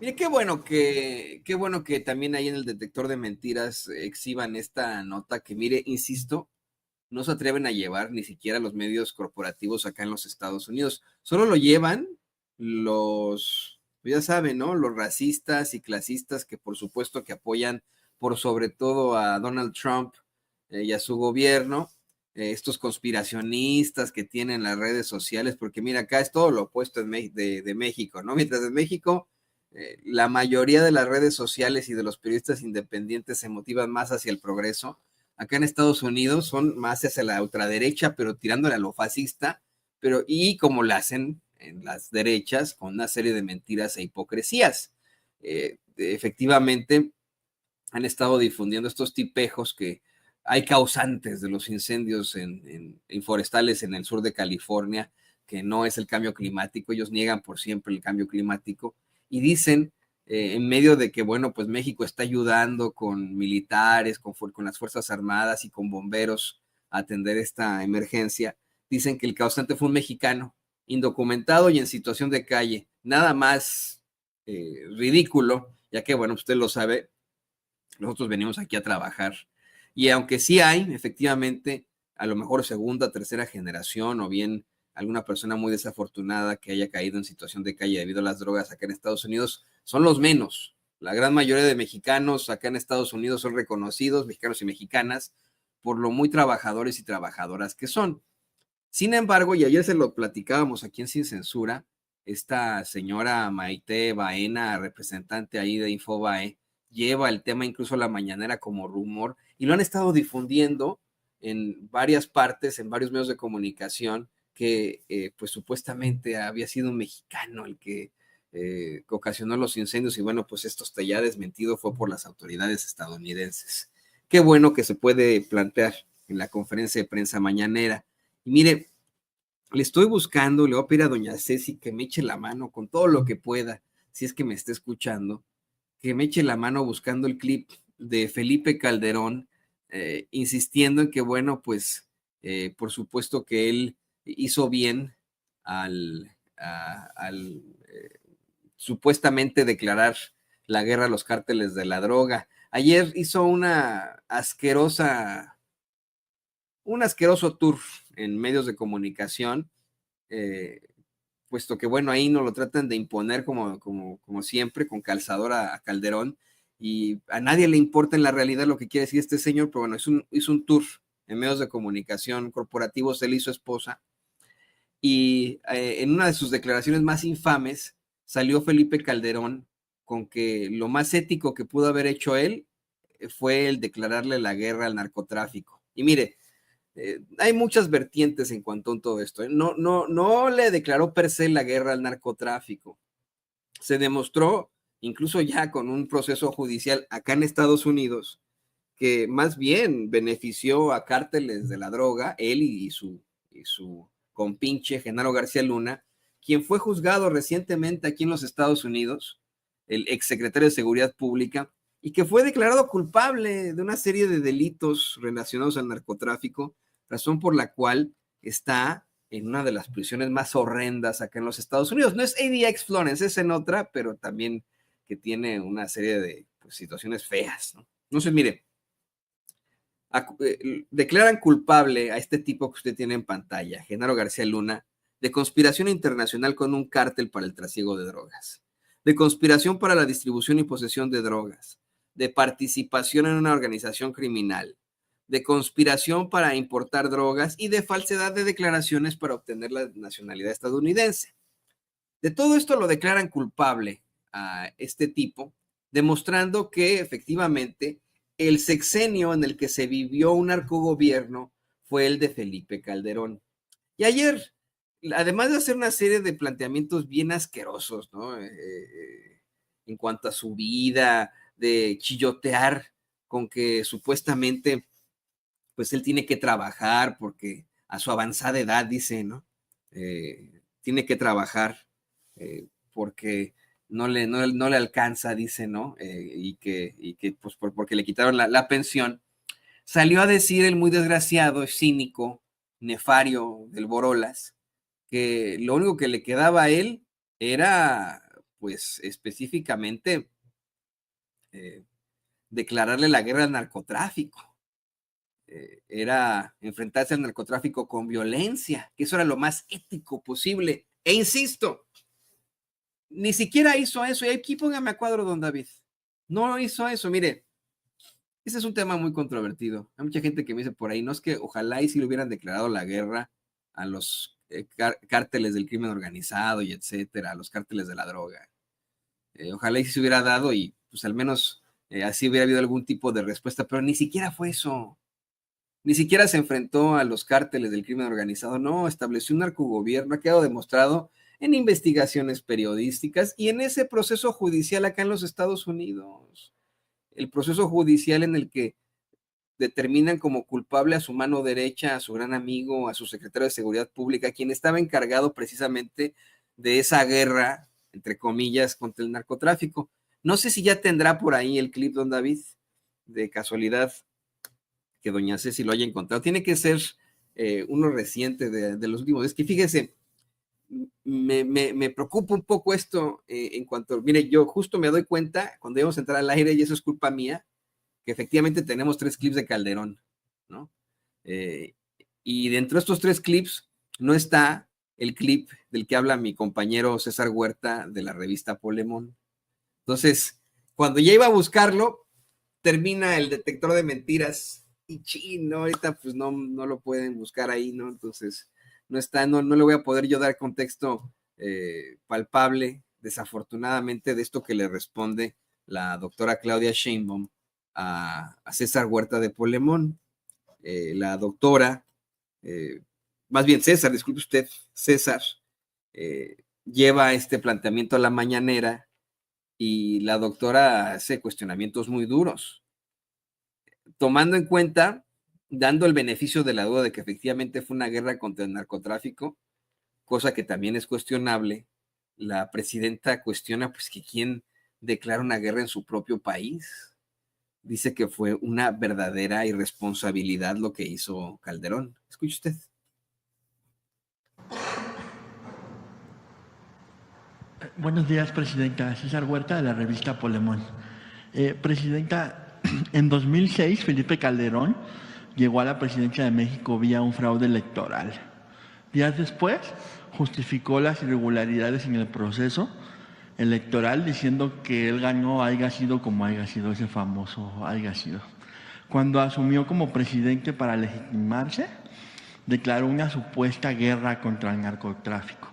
Mire, qué bueno que también ahí en el detector de mentiras exhiban esta nota que, mire, insisto, no se atreven a llevar ni siquiera los medios corporativos acá en los Estados Unidos. Solo lo llevan los, pues ya saben, ¿no? Los racistas y clasistas que por supuesto que apoyan por sobre todo a Donald Trump y a su gobierno, estos conspiracionistas que tienen las redes sociales, porque mira, acá es todo lo opuesto de México, ¿no? Mientras en México la mayoría de las redes sociales y de los periodistas independientes se motivan más hacia el progreso. Acá en Estados Unidos son más hacia la ultraderecha, pero tirándole a lo fascista, pero y como lo hacen en las derechas, con una serie de mentiras e hipocresías. Efectivamente, han estado difundiendo estos tipejos que hay causantes de los incendios en forestales en el sur de California, que no es el cambio climático, ellos niegan por siempre el cambio climático y dicen en medio de que, bueno, pues México está ayudando con militares, con las Fuerzas Armadas y con bomberos a atender esta emergencia, dicen que el causante fue un mexicano, indocumentado y en situación de calle. Nada más ridículo, ya que, bueno, usted lo sabe, nosotros venimos aquí a trabajar. Y aunque sí hay, efectivamente, a lo mejor segunda, tercera generación o bien alguna persona muy desafortunada que haya caído en situación de calle debido a las drogas acá en Estados Unidos, son los menos. La gran mayoría de mexicanos acá en Estados Unidos son reconocidos, mexicanos y mexicanas, por lo muy trabajadores y trabajadoras que son. Sin embargo, y ayer se lo platicábamos aquí en Sin Censura, esta señora Maite Baena, representante ahí de Infobae, lleva el tema incluso a la mañanera como rumor y lo han estado difundiendo en varias partes, en varios medios de comunicación, que pues supuestamente había sido un mexicano el que ocasionó los incendios y bueno, pues esto está ya desmentido, fue por las autoridades estadounidenses. Qué bueno que se puede plantear en la conferencia de prensa mañanera. Y mire, le estoy buscando, le voy a pedir a doña Ceci que me eche la mano con todo lo que pueda, si es que me está escuchando, que me eche la mano buscando el clip de Felipe Calderón, insistiendo en que, bueno, pues por supuesto que él hizo bien al supuestamente declarar la guerra a los cárteles de la droga. Ayer hizo un asqueroso tour en medios de comunicación, eh, puesto que, bueno, ahí no lo tratan de imponer como siempre, con calzador a Calderón, y a nadie le importa en la realidad lo que quiere decir este señor, pero bueno, hizo un tour en medios de comunicación corporativos, él y su esposa, y en una de sus declaraciones más infames salió Felipe Calderón con que lo más ético que pudo haber hecho él fue el declararle la guerra al narcotráfico. Y mire, hay muchas vertientes en cuanto a todo esto. No le declaró per se la guerra al narcotráfico. Se demostró, incluso ya con un proceso judicial acá en Estados Unidos, que más bien benefició a cárteles de la droga, él y su compinche Genaro García Luna, quien fue juzgado recientemente aquí en los Estados Unidos, el exsecretario de Seguridad Pública, y que fue declarado culpable de una serie de delitos relacionados al narcotráfico, razón por la cual está en una de las prisiones más horrendas acá en los Estados Unidos. No es ADX Florence, es en otra, pero también que tiene una serie de pues, situaciones feas, ¿no? Entonces, mire, declaran culpable a este tipo que usted tiene en pantalla, Genaro García Luna, de conspiración internacional con un cártel para el trasiego de drogas, de conspiración para la distribución y posesión de drogas, de participación en una organización criminal, de conspiración para importar drogas y de falsedad de declaraciones para obtener la nacionalidad estadounidense. De todo esto lo declaran culpable a este tipo, demostrando que efectivamente el sexenio en el que se vivió un narcogobierno fue el de Felipe Calderón. Y ayer, además de hacer una serie de planteamientos bien asquerosos, ¿no? En cuanto a su vida, de chillotear con que supuestamente pues él tiene que trabajar porque a su avanzada edad, dice, ¿no? Tiene que trabajar porque no le alcanza, dice, ¿no? Y que pues porque le quitaron la pensión. Salió a decir el muy desgraciado, cínico, nefario del Borolas, que lo único que le quedaba a él era pues específicamente declararle la guerra al narcotráfico. Era enfrentarse al narcotráfico con violencia, que eso era lo más ético posible. E insisto, ni siquiera hizo eso. Y aquí póngame a cuadro, don David. No hizo eso. Mire, ese es un tema muy controvertido. Hay mucha gente que me dice por ahí, no es que ojalá y si le hubieran declarado la guerra a los cárteles del crimen organizado y etcétera, a los cárteles de la droga. Ojalá y si se hubiera dado y pues al menos así hubiera habido algún tipo de respuesta, pero ni siquiera fue eso. Ni siquiera se enfrentó a los cárteles del crimen organizado, no, estableció un narcogobierno, ha quedado demostrado en investigaciones periodísticas y en ese proceso judicial acá en los Estados Unidos. El proceso judicial en el que determinan como culpable a su mano derecha, a su gran amigo, a su secretario de Seguridad Pública, quien estaba encargado precisamente de esa guerra, entre comillas, contra el narcotráfico. No sé si ya tendrá por ahí el clip, don David, de casualidad, que doña Ceci lo haya encontrado. Tiene que ser uno reciente de los últimos. Es que fíjese, me preocupa un poco esto en cuanto, mire, yo justo me doy cuenta cuando íbamos a entrar al aire, y eso es culpa mía, que efectivamente tenemos 3 clips de Calderón, ¿no? Y dentro de estos 3 clips no está el clip del que habla mi compañero César Huerta de la revista Polemón. Entonces, cuando ya iba a buscarlo, termina el detector de mentiras y chino, ahorita pues no lo pueden buscar ahí, ¿no? Entonces, no está, no le voy a poder yo dar contexto palpable, desafortunadamente, de esto que le responde la doctora Claudia Sheinbaum a César Huerta de Polemón. La doctora, más bien César, disculpe usted, César, lleva este planteamiento a la mañanera y la doctora hace cuestionamientos muy duros, tomando en cuenta, dando el beneficio de la duda de que efectivamente fue una guerra contra el narcotráfico, cosa que también es cuestionable. La presidenta cuestiona pues que quién declara una guerra en su propio país. Dice que fue una verdadera irresponsabilidad lo que hizo Calderón. Escuche usted. Buenos días, presidenta. César Huerta, de la revista Polemón. Presidenta, en 2006, Felipe Calderón llegó a la presidencia de México vía un fraude electoral. Días después, justificó las irregularidades en el proceso electoral diciendo que él ganó haya sido como haya sido, ese famoso haya sido. Cuando asumió como presidente para legitimarse, declaró una supuesta guerra contra el narcotráfico.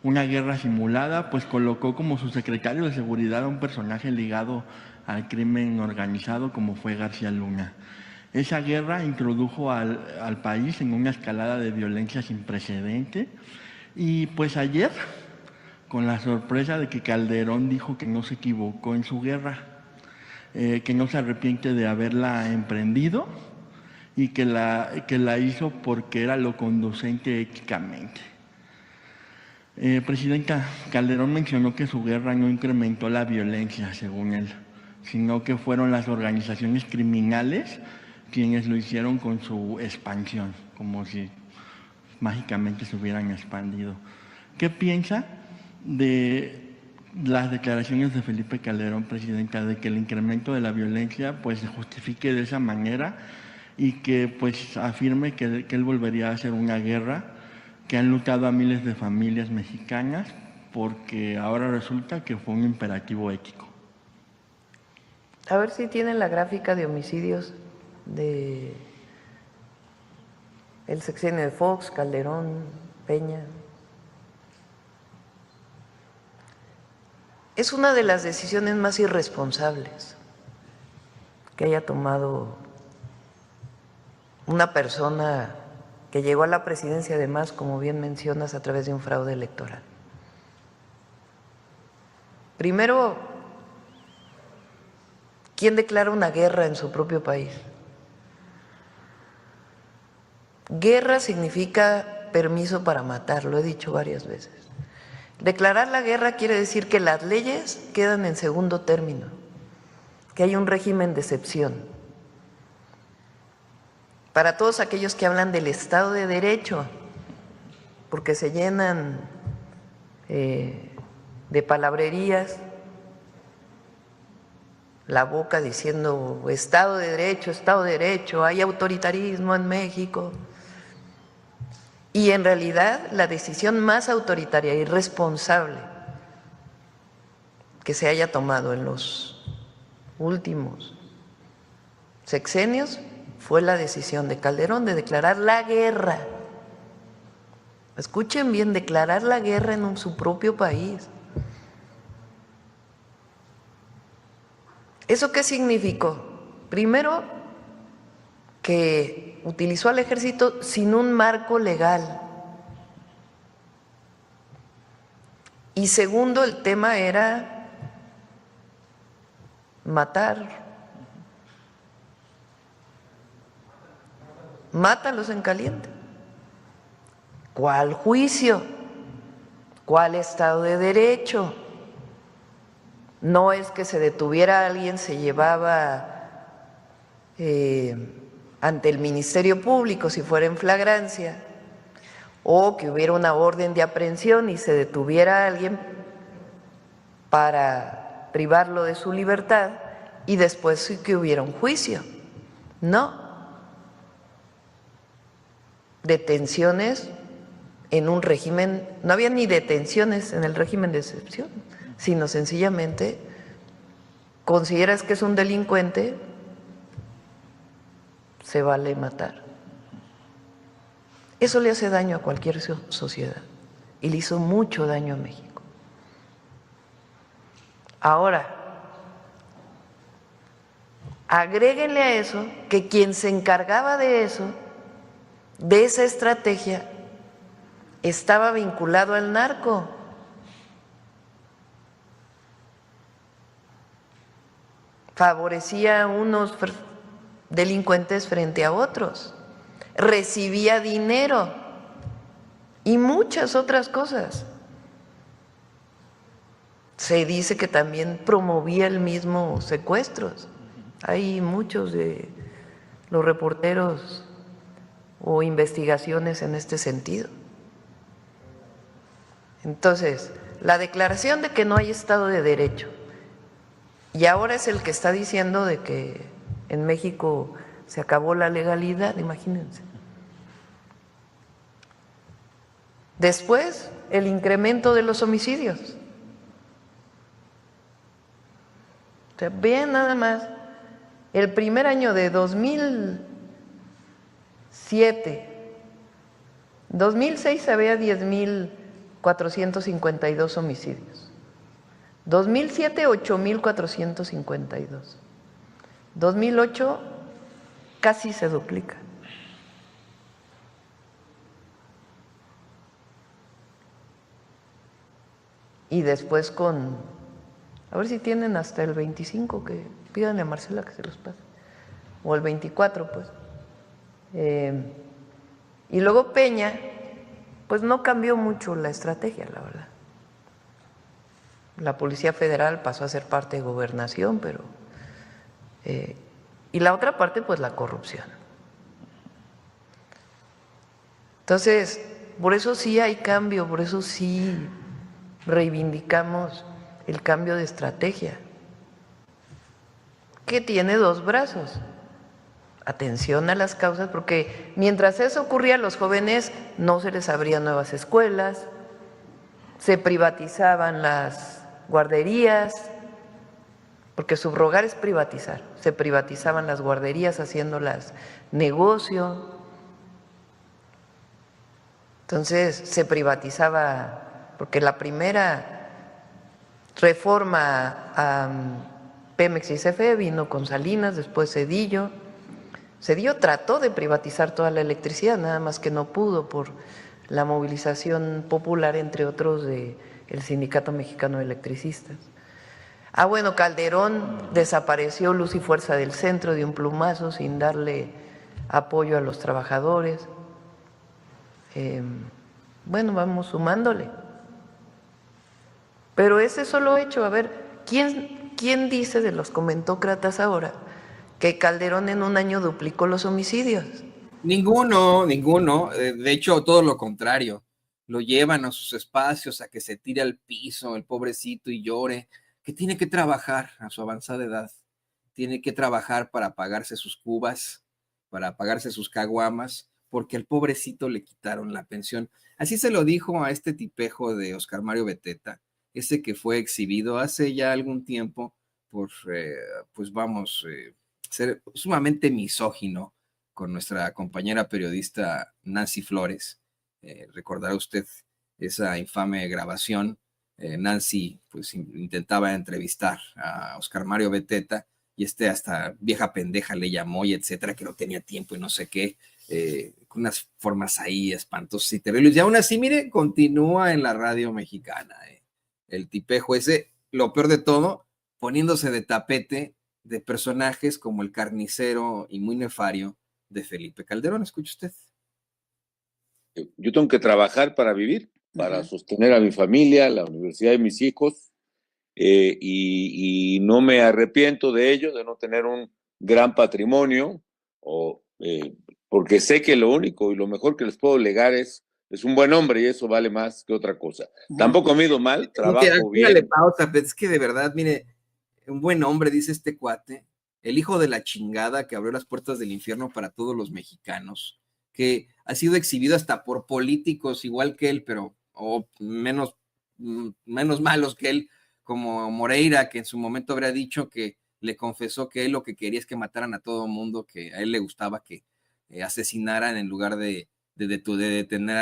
Una guerra simulada, pues colocó como su secretario de seguridad a un personaje ligado al crimen organizado como fue García Luna. Esa guerra introdujo al país en una escalada de violencia sin precedente y pues ayer, con la sorpresa de que Calderón dijo que no se equivocó en su guerra, que no se arrepiente de haberla emprendido y que la hizo porque era lo conducente éticamente. Presidenta, Calderón mencionó que su guerra no incrementó la violencia, según él, sino que fueron las organizaciones criminales quienes lo hicieron con su expansión, como si mágicamente se hubieran expandido. ¿Qué piensa de las declaraciones de Felipe Calderón, presidenta, de que el incremento de la violencia pues se justifique de esa manera y que pues afirme que él volvería a hacer una guerra que han lutado a miles de familias mexicanas porque ahora resulta que fue un imperativo ético? A ver si tienen la gráfica de homicidios de el sexenio de Fox, Calderón, Peña. Es una de las decisiones más irresponsables que haya tomado una persona que llegó a la presidencia, además, como bien mencionas, a través de un fraude electoral. Primero, ¿quién declara una guerra en su propio país? Guerra significa permiso para matar, lo he dicho varias veces. Declarar la guerra quiere decir que las leyes quedan en segundo término, que hay un régimen de excepción. Para todos aquellos que hablan del Estado de Derecho, porque se llenan de palabrerías, la boca diciendo Estado de Derecho, hay autoritarismo en México. Y en realidad la decisión más autoritaria y responsable que se haya tomado en los últimos sexenios fue la decisión de Calderón de declarar la guerra. Escuchen bien, declarar la guerra en su propio país. ¿Eso qué significó? Primero, que utilizó al ejército sin un marco legal. Y segundo, el tema era matar. Mátalos en caliente. ¿Cuál juicio? ¿Cuál Estado de Derecho? No es que se detuviera a alguien, se llevaba ante el Ministerio Público si fuera en flagrancia, o que hubiera una orden de aprehensión y se detuviera a alguien para privarlo de su libertad y después sí que hubiera un juicio. No. Detenciones en un régimen, no había ni detenciones en el régimen de excepción, sino sencillamente consideras que es un delincuente, se vale matar. Eso le hace daño a cualquier sociedad y le hizo mucho daño a México. Ahora, agréguenle a eso que quien se encargaba de eso, de esa estrategia, estaba vinculado al narco. Favorecía a unos delincuentes frente a otros, recibía dinero y muchas otras cosas. Se dice que también promovía el mismo secuestros. Hay muchos de los reporteros o investigaciones en este sentido. Entonces, la declaración de que no hay Estado de Derecho, y ahora es el que está diciendo de que en México se acabó la legalidad, imagínense. Después, el incremento de los homicidios. O sea, vean nada más, el primer año de 2006 había 10.452 homicidios. 2007, 8.452. 2008 casi se duplica. Y después a ver si tienen hasta el 25, que pídanle a Marcela que se los pase, o el 24 pues. Y luego Peña, pues no cambió mucho la estrategia, la verdad. La Policía Federal pasó a ser parte de Gobernación, pero y la otra parte, pues la corrupción. Entonces, por eso sí hay cambio, por eso sí reivindicamos el cambio de estrategia, que tiene dos brazos. Atención a las causas, porque mientras eso ocurría, los jóvenes no se les abrían nuevas escuelas, se privatizaban las guarderías, porque subrogar es privatizar, se privatizaban las guarderías haciéndolas negocio. Entonces se privatizaba, porque la primera reforma a Pemex y CFE vino con Salinas, después Zedillo. Zedillo trató de privatizar toda la electricidad, nada más que no pudo por la movilización popular, entre otros, del Sindicato Mexicano de Electricistas. Bueno, Calderón desapareció Luz y Fuerza del Centro de un plumazo sin darle apoyo a los trabajadores. Bueno, vamos sumándole. Pero ese solo hecho, a ver, ¿quién dice de los comentócratas ahora que Calderón en un año duplicó los homicidios? Ninguno. De hecho, todo lo contrario. lo llevan a sus espacios a que se tire al piso, el pobrecito, y llore, que tiene que trabajar a su avanzada edad, tiene que trabajar para pagarse sus cubas, para pagarse sus caguamas, porque al pobrecito le quitaron la pensión. Así se lo dijo a este tipejo de Oscar Mario Beteta, ese que fue exhibido hace ya algún tiempo por, pues vamos, ser sumamente misógino con nuestra compañera periodista Nancy Flores. Recordará usted esa infame grabación. Nancy pues intentaba entrevistar a Oscar Mario Beteta y hasta vieja pendeja le llamó y etcétera, que no tenía tiempo y no sé qué, con unas formas ahí espantosas y terribles. Y aún así, mire, continúa en la radio mexicana. El tipejo ese, lo peor de todo, poniéndose de tapete de personajes como el carnicero y muy nefario de Felipe Calderón. Escuche usted. Yo tengo que trabajar para vivir, para sostener a mi familia, la universidad de mis hijos, y no me arrepiento de ello, de no tener un gran patrimonio, porque sé que lo único y lo mejor que les puedo legar es un buen hombre, y eso vale más que otra cosa. Tampoco me he ido mal, trabajo bien. Pausa, pero es que de verdad, mire, un buen hombre, dice este cuate, el hijo de la chingada que abrió las puertas del infierno para todos los mexicanos, que ha sido exhibido hasta por políticos igual que él, pero menos malos que él, como Moreira, que en su momento habría dicho que le confesó que él lo que quería es que mataran a todo mundo, que a él le gustaba que asesinaran en lugar de detener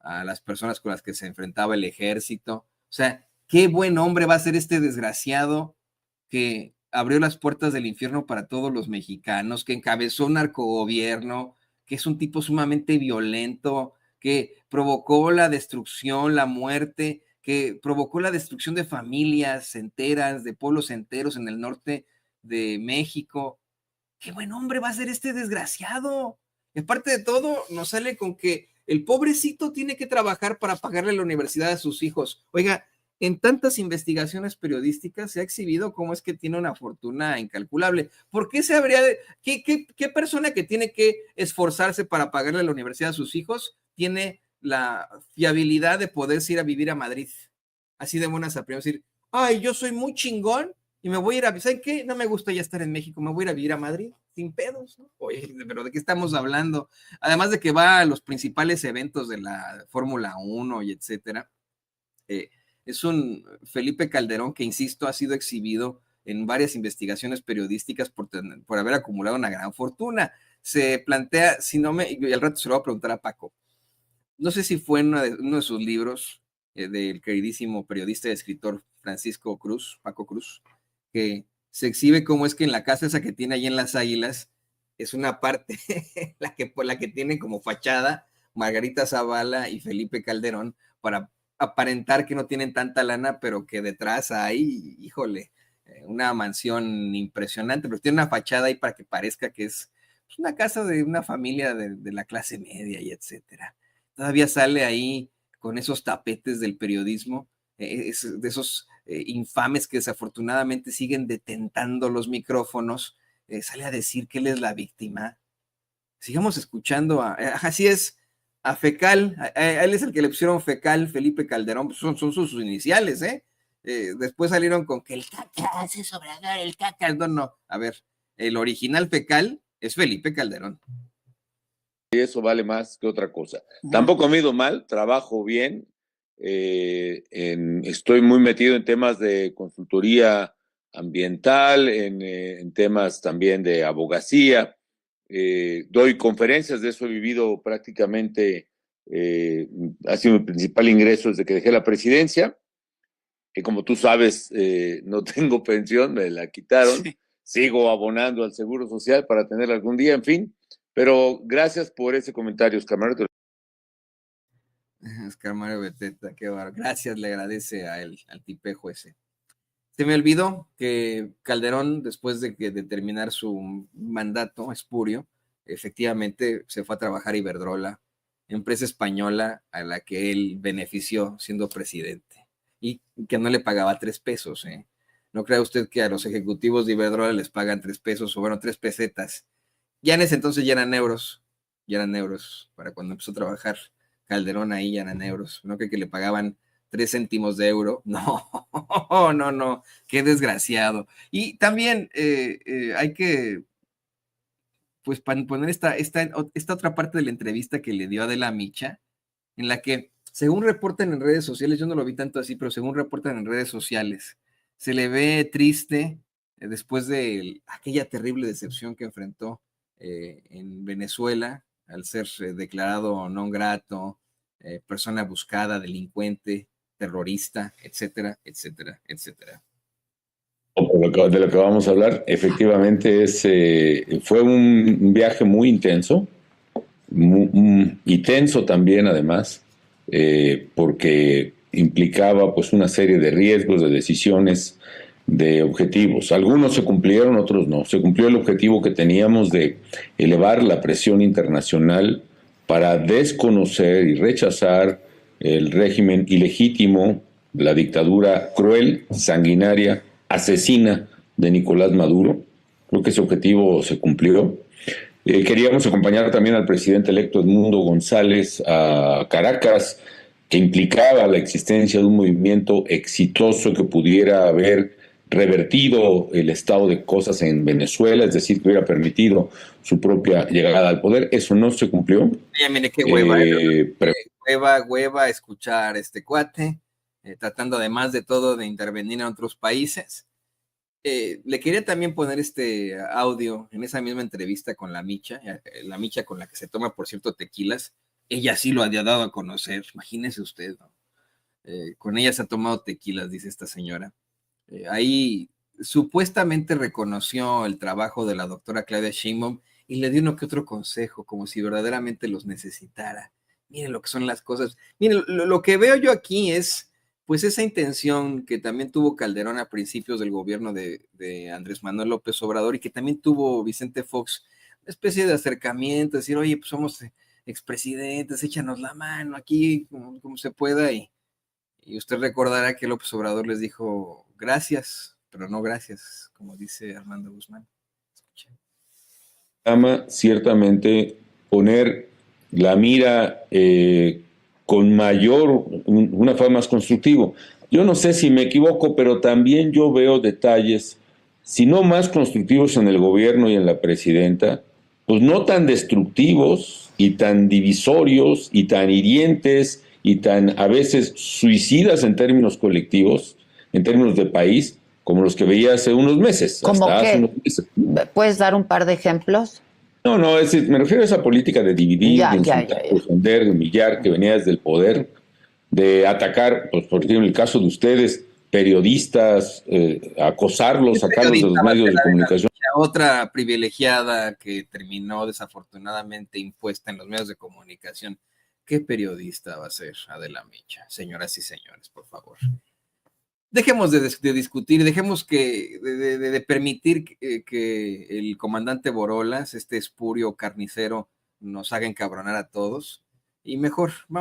a las personas con las que se enfrentaba el ejército. O sea, qué buen hombre va a ser este desgraciado que abrió las puertas del infierno para todos los mexicanos, que encabezó un narcogobierno, que es un tipo sumamente violento, que provocó la destrucción, la muerte, que provocó la destrucción de familias enteras, de pueblos enteros en el norte de México. Qué buen hombre va a ser este desgraciado. Y aparte de todo, nos sale con que el pobrecito tiene que trabajar para pagarle la universidad a sus hijos. Oiga, en tantas investigaciones periodísticas se ha exhibido cómo es que tiene una fortuna incalculable. ¿Por qué se habría de... ¿Qué persona que tiene que esforzarse para pagarle la universidad a sus hijos tiene la fiabilidad de poderse ir a vivir a Madrid? Así de buenas a primeras, decir, ay, yo soy muy chingón y me voy a ir a... ¿Saben qué? No me gusta ya estar en México, me voy a ir a vivir a Madrid, sin pedos, ¿no? Oye, pero ¿de qué estamos hablando? Además de que va a los principales eventos de la Fórmula 1 y etcétera. Es un Felipe Calderón que, insisto, ha sido exhibido en varias investigaciones periodísticas por haber acumulado una gran fortuna. Se plantea, y al rato se lo voy a preguntar a Paco, no sé si fue en uno de sus libros, del queridísimo periodista y escritor Francisco Cruz, Paco Cruz, que se exhibe cómo es que en la casa esa que tiene ahí en Las Águilas, es una parte por la que tienen como fachada Margarita Zavala y Felipe Calderón, para aparentar que no tienen tanta lana, pero que detrás hay, híjole, una mansión impresionante, pero tiene una fachada ahí para que parezca que es una casa de una familia de la clase media y etcétera. Todavía sale ahí con esos tapetes del periodismo, de esos infames que desafortunadamente siguen detentando los micrófonos, sale a decir que él es la víctima. Sigamos escuchando así es, a Fecal, a él es el que le pusieron Fecal, Felipe Calderón, pues son sus iniciales, ¿eh? Después salieron con que el caca hace Obrador, el caca, no, a ver, el original Fecal es Felipe Calderón. Y eso vale más que otra cosa. Tampoco me he ido mal, trabajo bien, estoy muy metido en temas de consultoría ambiental, en temas también de abogacía, doy conferencias, de eso he vivido prácticamente, ha sido mi principal ingreso desde que dejé la presidencia, que como tú sabes, no tengo pensión, me la quitaron, sí. Sigo abonando al Seguro Social para tener algún día, en fin. Pero gracias por ese comentario, Oscar Mario. Oscar Mario Beteta, qué barro. Gracias, le agradece a él, al tipejo ese. Se me olvidó que Calderón, después de terminar su mandato espurio, efectivamente se fue a trabajar a Iberdrola, empresa española a la que él benefició siendo presidente, y que no le pagaba 3 pesos. No crea usted que a los ejecutivos de Iberdrola les pagan 3 pesos, o bueno, 3 pesetas. Ya en ese entonces ya eran euros para cuando empezó a trabajar Calderón ahí ya en euros, no que le pagaban 3 céntimos de euro, no, no, qué desgraciado. Y también hay que, pues, poner esta otra parte de la entrevista que le dio Adela Micha, en la que, según reportan en redes sociales, yo no lo vi tanto así, pero según reportan en redes sociales, se le ve triste después de aquella terrible decepción que enfrentó en Venezuela, al ser declarado non grato, persona buscada, delincuente, terrorista, etcétera, etcétera, etcétera. De lo que vamos a hablar, efectivamente fue un viaje muy intenso y tenso también, además, porque implicaba pues una serie de riesgos, de decisiones, de objetivos. Algunos se cumplieron, otros no. Se cumplió el objetivo que teníamos de elevar la presión internacional para desconocer y rechazar el régimen ilegítimo, la dictadura cruel, sanguinaria, asesina de Nicolás Maduro. Creo que ese objetivo se cumplió. Queríamos acompañar también al presidente electo Edmundo González a Caracas, que implicaba la existencia de un movimiento exitoso que pudiera haber revertido el estado de cosas en Venezuela, es decir, que hubiera permitido su propia llegada al poder. Eso no se cumplió. Ya, mire qué hueva escuchar a este cuate, tratando además de todo de intervenir en otros países. Le quería también poner este audio en esa misma entrevista con la Micha con la que se toma, por cierto, tequilas. Ella sí lo había dado a conocer, imagínese usted, ¿no? Con ella se ha tomado tequilas, dice esta señora. Ahí supuestamente reconoció el trabajo de la doctora Claudia Sheinbaum y le dio uno que otro consejo, como si verdaderamente los necesitara. Miren lo que son las cosas. Miren, lo que veo yo aquí es pues esa intención que también tuvo Calderón a principios del gobierno de Andrés Manuel López Obrador y que también tuvo Vicente Fox, una especie de acercamiento, decir, oye, pues somos expresidentes, échanos la mano aquí como se pueda. Y usted recordará que López Obrador les dijo, gracias, pero no gracias, como dice Armando Guzmán. Escuchen. Ciertamente poner la mira con una forma más constructiva. Yo no sé si me equivoco, pero también yo veo detalles, si no más constructivos en el gobierno y en la presidenta, pues no tan destructivos y tan divisorios y tan hirientes y tan a veces suicidas en términos colectivos, en términos de país, como los que veía hace unos meses. ¿Cómo hasta qué? hace unos meses. ¿Puedes dar un par de ejemplos? No, me refiero a esa política de dividir, de insultar, de ofender, de humillar, que venía desde el poder, de atacar, pues por ejemplo, en el caso de ustedes, periodistas, acosarlos, sacarlos de los medios de comunicación. Otra privilegiada que terminó desafortunadamente impuesta en los medios de comunicación. ¿Qué periodista va a ser Adela Micha? Señoras y señores, por favor. Dejemos de discutir, dejemos de permitir que el comandante Borolas, este espurio carnicero, nos haga encabronar a todos. Y mejor, vamos.